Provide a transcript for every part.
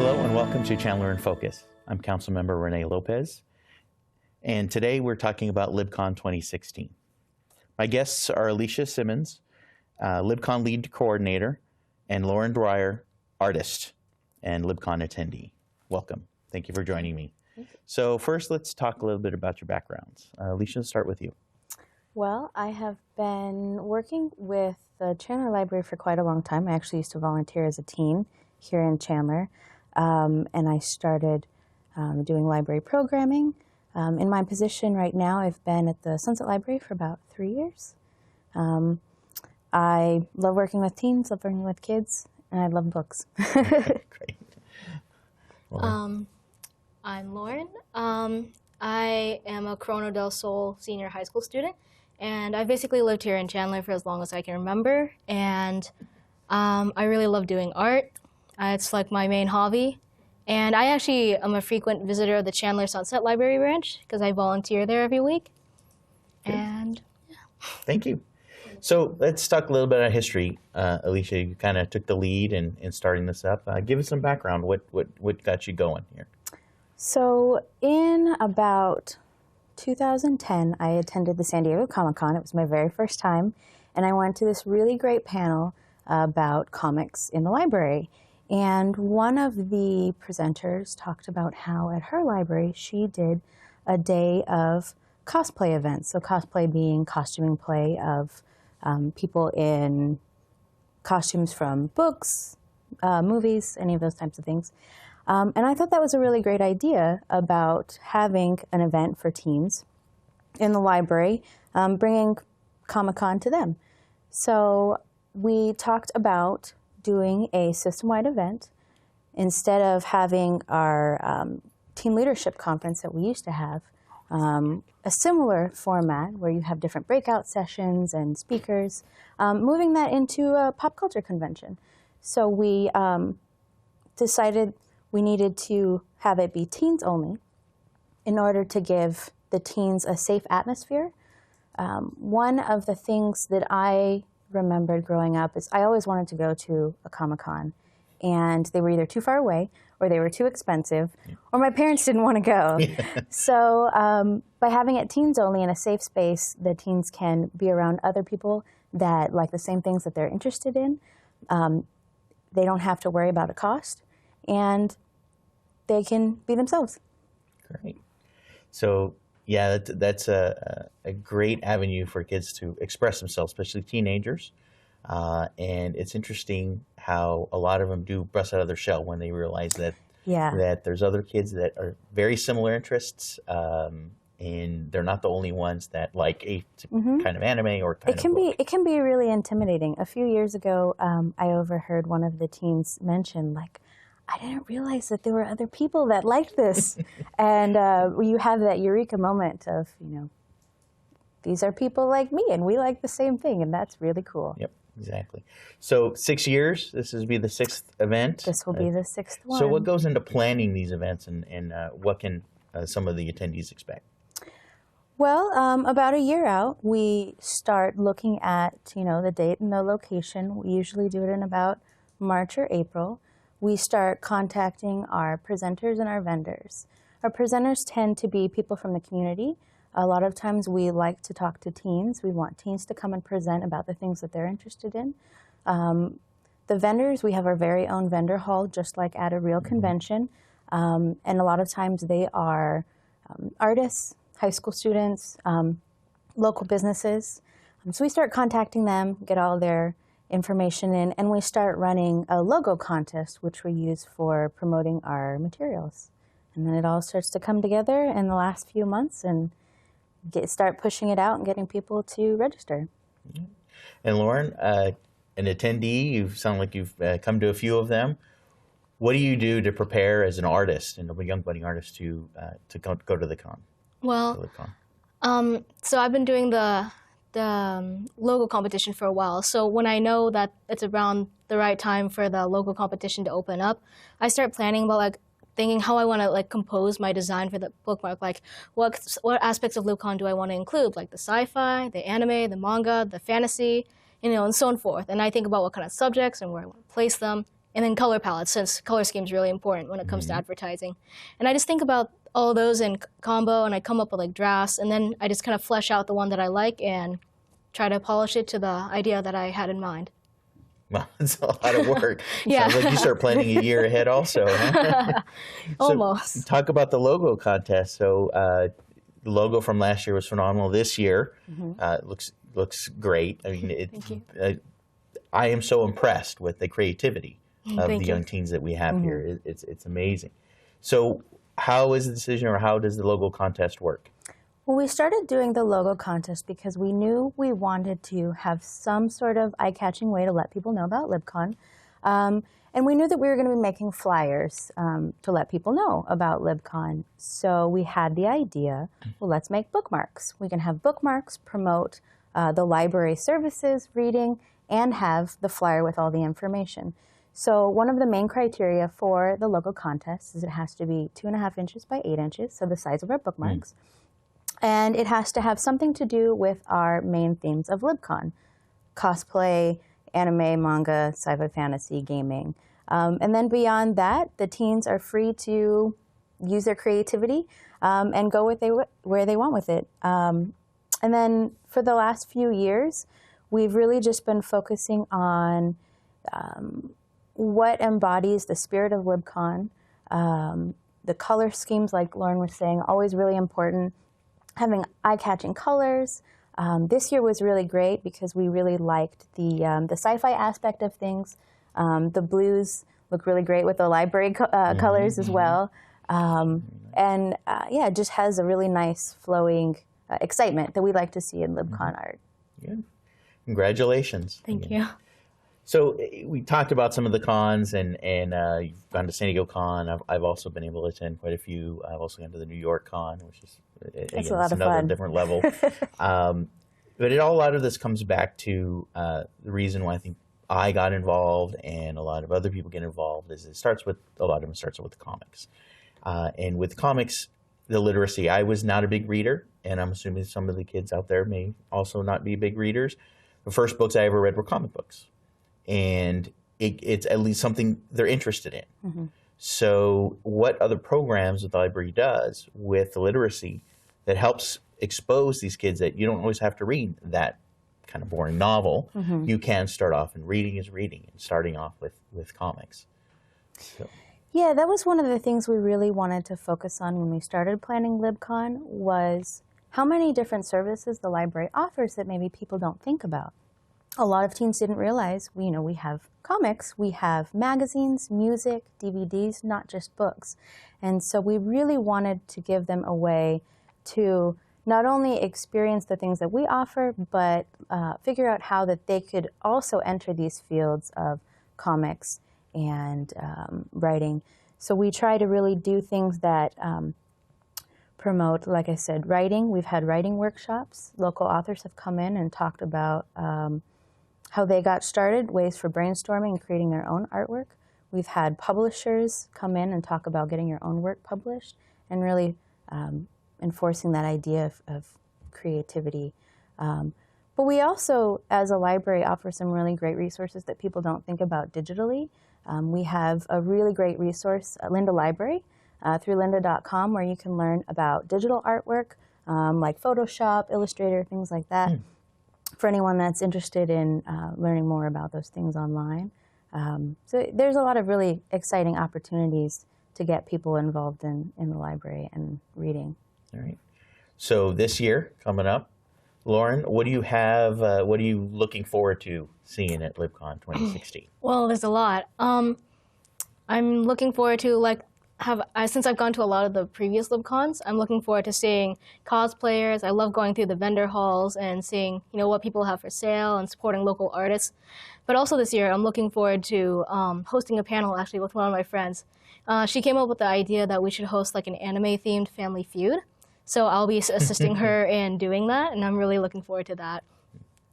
Hello and welcome to Chandler in Focus. I'm Councilmember René Lopez, and today we're talking about LibCon 2016. My guests are Elisia Simmons, LibCon lead coordinator, and Dwyer, artist and LibCon attendee. Welcome. Thank you for joining me. So first, let's talk a little bit about your backgrounds. Elisia, let's start with you. Well, I have been working with the Chandler Library for quite a long time. I actually used to volunteer as a teen here in Chandler, and I started doing library programming. In my position right now, I've been at the Sunset Library for about 3 years. I love working with teens, love working with kids, and I love books. Great. I'm Lauren. I am a Corona del Sol senior high school student, and I've basically lived here in Chandler for as long as I can remember, and I really love doing art. It's like my main hobby, and I actually am a frequent visitor of the Chandler Sunset Library branch because I volunteer there every week. Good. And yeah. Thank you. So let's talk a little bit about history. Elisia, you kind of took the lead in starting this up. Give us some background. What got you going here? So in about 2010, I attended the San Diego Comic-Con. It was my very first time, and I went to this really great panel about comics in the library. And one of the presenters talked about how at her library she did a day of cosplay events. So cosplay being costuming play of people in costumes from books, movies, any of those types of things. And I thought that was a really great idea about having an event for teens in the library, bringing Comic-Con to them. So we talked about doing a system-wide event instead of having our teen leadership conference that we used to have, a similar format where you have different breakout sessions and speakers, moving that into a pop culture convention. So we decided we needed to have it be teens only in order to give the teens a safe atmosphere. One of the things that I remembered growing up is I always wanted to go to a Comic-Con, and they were either too far away or they were too expensive, or my parents didn't want to go. So by having it teens only in a safe space, the teens can be around other people that like the same things that they're interested in. They don't have to worry about a cost, and they can be themselves. Great. So yeah, that's a great avenue for kids to express themselves, especially teenagers. And it's interesting how a lot of them do bust out of their shell when they realize that that there's other kids that are very similar interests, and they're not the only ones that like a kind of anime or kind of book. It can be really intimidating. A few years ago, I overheard one of the teens mention, like, I didn't realize that there were other people that liked this. And you have that eureka moment of, these are people like me and we like the same thing, and that's really cool. Yep, exactly. So 6 years, this will be the 6th event. This will be the 6th one. So what goes into planning these events, and what can some of the attendees expect? Well, about a year out, we start looking at, the date and the location. We usually do it in about March or April. We start contacting our presenters and our vendors. Our presenters tend to be people from the community. A lot of times we like to talk to teens. We want teens to come and present about the things that they're interested in. The vendors, we have our very own vendor hall, just like at a real convention. And a lot of times they are artists, high school students, local businesses. So we start contacting them, get all their information in, and we start running a logo contest, which we use for promoting our materials. And then it all starts to come together in the last few months and start pushing it out and getting people to register. And Lauren, an attendee, you sound like you've come to a few of them. What do you do to prepare as an artist and a young budding artist to go to the con? Well, so I've been doing the logo competition for a while. So when I know that it's around the right time for the logo competition to open up, I start planning about thinking how I want to compose my design for the bookmark. Like what aspects of LibCon do I want to include? Like the sci-fi, the anime, the manga, the fantasy, and so on and forth. And I think about what kind of subjects and where I want to place them. and then color palettes, since color scheme is really important when it comes to advertising. And I just think about all those in combo, and I come up with like drafts, and then I just kind of flesh out the one that I like and try to polish it to the idea that I had in mind. Well, it's a lot of work. Yeah. Sounds like you start planning a year ahead also. Huh? Almost. So, talk about the logo contest. So the logo from last year was phenomenal. This year looks great. I mean, Thank you. I am so impressed with the creativity of Thank the you. young teens that we have here. It's amazing. So how is the decision, or how does the logo contest work? Well, we started doing the logo contest because we knew we wanted to have some sort of eye-catching way to let people know about LibCon. And we knew that we were going to be making flyers to let people know about LibCon. So we had the idea, well, let's make bookmarks. We can have bookmarks, promote the library services, reading, and have the flyer with all the information. So one of the main criteria for the logo contest is it has to be 2.5 inches by 8 inches, so the size of our bookmarks. And it has to have something to do with our main themes of LibCon: cosplay, anime, manga, sci-fi, fantasy, gaming. And then beyond that, the teens are free to use their creativity and go where they want with it. And then for the last few years, we've really just been focusing on what embodies the spirit of LibCon. The color schemes, like Lauren was saying, always really important. Having eye-catching colors. This year was really great because we really liked the sci-fi aspect of things. The blues look really great with the library colors as well. And yeah, it just has a really nice flowing excitement that we like to see in LibCon art. Yeah. Congratulations. Thank you. So we talked about some of the cons, and you've gone to San Diego Con. I've also been able to attend quite a few. I've also gone to the New York Con, which is again, it's another fun. different level. But a lot of this comes back to the reason why I think I got involved, and a lot of other people get involved, is it starts with, a lot of them starts with the comics. And with comics, the literacy. I was not a big reader, and I'm assuming some of the kids out there may also not be big readers. The first books I ever read were comic books. And it's at least something they're interested in. So what other programs that the library does with the literacy that helps expose these kids that you don't always have to read that kind of boring novel. You can start off, and reading is reading, and starting off with comics. So. Yeah, that was one of the things we really wanted to focus on when we started planning LibCon, was how many different services the library offers that maybe people don't think about. A lot of teens didn't realize, we have comics, we have magazines, music, DVDs, not just books. And so we really wanted to give them a way to not only experience the things that we offer, but figure out how that they could also enter these fields of comics and writing. So we try to really do things that promote, like I said, writing. We've had writing workshops. Local authors have come in and talked about how they got started, ways for brainstorming and creating their own artwork. We've had publishers come in and talk about getting your own work published, and really enforcing that idea of creativity. But we also, as a library, offer some really great resources that people don't think about digitally. We have a really great resource, Lynda Library, through lynda.com, where you can learn about digital artwork, like Photoshop, Illustrator, things like that. For anyone that's interested in learning more about those things online. So there's a lot of really exciting opportunities to get people involved in the library and reading. All right. So this year, coming up, Lauren, what do you have, what are you looking forward to seeing at LibCon 2016? Well, there's a lot. I'm looking forward to, since I've gone to a lot of the previous LibCons, I'm looking forward to seeing cosplayers. I love going through the vendor halls and seeing, what people have for sale and supporting local artists. But also this year, I'm looking forward to hosting a panel, actually, with one of my friends. She came up with the idea that we should host an anime-themed Family Feud. So I'll be assisting her in doing that, and I'm really looking forward to that.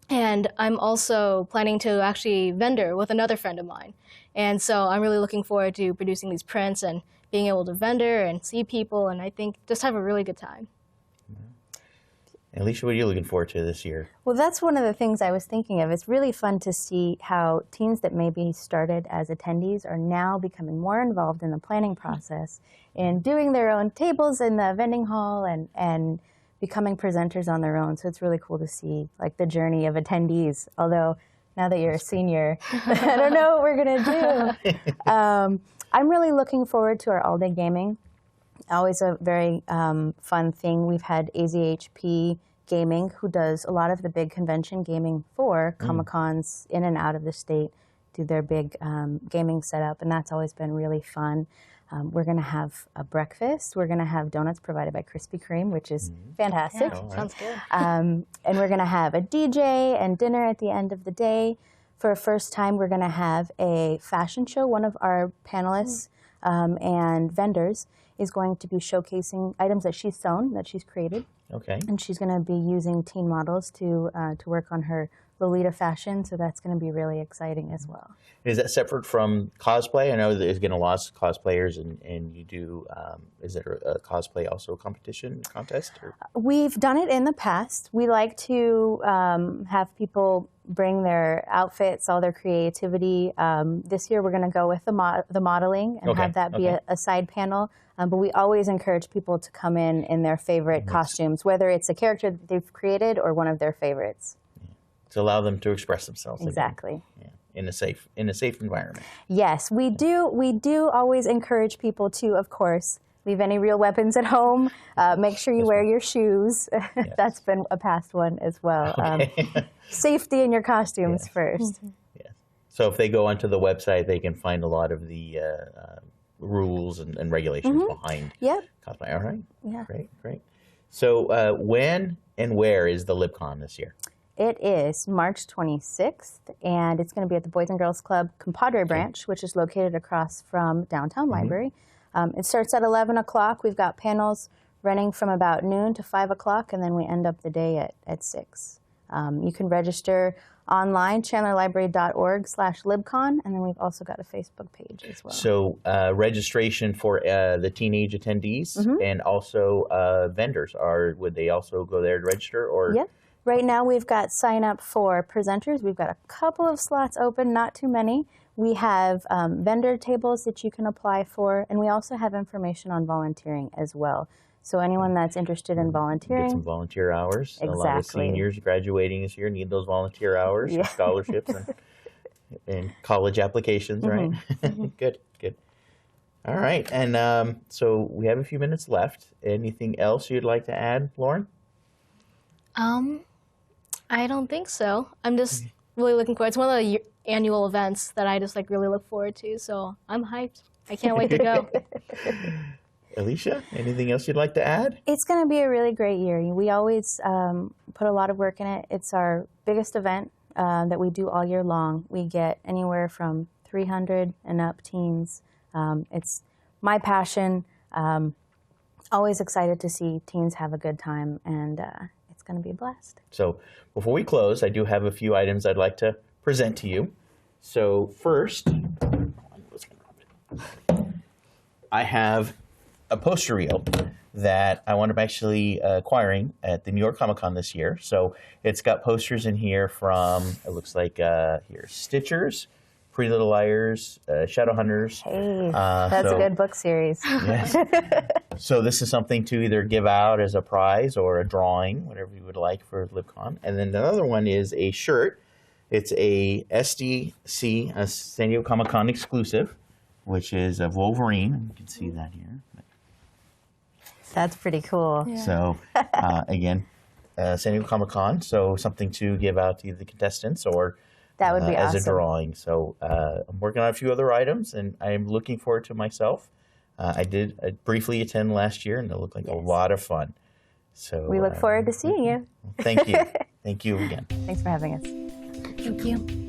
And I'm also planning to actually vendor with another friend of mine. And so I'm really looking forward to producing these prints and being able to vendor and see people, and I think just have a really good time. Elisia, what are you looking forward to this year? Well, that's one of the things I was thinking of. It's really fun to see how teens that maybe started as attendees are now becoming more involved in the planning process and doing their own tables in the vending hall and becoming presenters on their own. So it's really cool to see like the journey of attendees. Although now that you're a senior, I don't know what we're gonna do. I'm really looking forward to our all-day gaming. Always a very fun thing. We've had AZHP Gaming, who does a lot of the big convention gaming for Comic-Cons in and out of the state, do their big gaming setup, and that's always been really fun. We're going to have a breakfast. We're going to have donuts provided by Krispy Kreme, which is fantastic. Yeah, sounds good. And we're going to have a DJ and dinner at the end of the day. For a first time, we're going to have a fashion show. One of our panelists and vendors is going to be showcasing items that she's sewn, that she's created. Okay. And she's going to be using teen models to work on her Lolita fashion, so that's going to be really exciting as well. Is that separate from cosplay? I know there's getting lots of cosplayers, and you do, is there a cosplay also contest? Or? We've done it in the past. We like to have people bring their outfits, all their creativity. This year we're going to go with the modeling and have that be a side panel. But we always encourage people to come in their favorite costumes, whether it's a character that they've created or one of their favorites. To allow them to express themselves. Exactly. Yeah. In a safe environment. Yes, we do always encourage people to, of course, leave any real weapons at home. Make sure you wear your shoes. Yes. That's been a past one as well. Okay. Safety in your costumes first. Yes. So if they go onto the website, they can find a lot of the rules and regulations behind cosplay. All right. Yeah. Great. So when and where is the LibCon this year? It is March 26th, and it's going to be at the Boys and Girls Club Compadre branch, which is located across from Downtown Library. It starts at 11 o'clock. We've got panels running from about noon to 5 o'clock, and then we end up the day at 6. You can register online, chandlerlibrary.org/LibCon, and then we've also got a Facebook page as well. So registration for the teenage attendees and also vendors, would they also go there to register? Or? Yep. Right now we've got sign up for presenters. We've got a couple of slots open, not too many. We have vendor tables that you can apply for, and we also have information on volunteering as well. So anyone that's interested in volunteering. Get some volunteer hours. Exactly. A lot of seniors graduating this year need those volunteer hours, and scholarships, and college applications, right? Good. All right, and so we have a few minutes left. Anything else you'd like to add, Lauren? I don't think so. I'm just really looking forward. It's one of the annual events that I just really look forward to. So I'm hyped. I can't wait to go. Elisia, anything else you'd like to add? It's going to be a really great year. We always put a lot of work in it. It's our biggest event that we do all year long. We get anywhere from 300 and up teens. It's my passion. Always excited to see teens have a good time, and it's going to be a blast. So before we close, I do have a few items I'd like to present to you. So first, I have a poster reel that I wound up actually acquiring at the New York Comic Con this year. So it's got posters in here from, it looks like here, Stitchers, Pretty Little Liars, Shadowhunters. Hey, that's a good book series. Yes. So this is something to either give out as a prize or a drawing, whatever you would like for LibCon. And then another one is a shirt. It's a SDC, a San Diego Comic Con exclusive, which is a Wolverine. You can see that here. That's pretty cool. Yeah. So again, San Diego Comic Con. So something to give out to either the contestants or that would be as awesome. a drawing. So I'm working on a few other items, and I'm looking forward to myself. I did briefly attend last year, and it looked like a lot of fun. So we look forward to seeing you. Thank you. Thank you again. Thanks for having us. Thank you.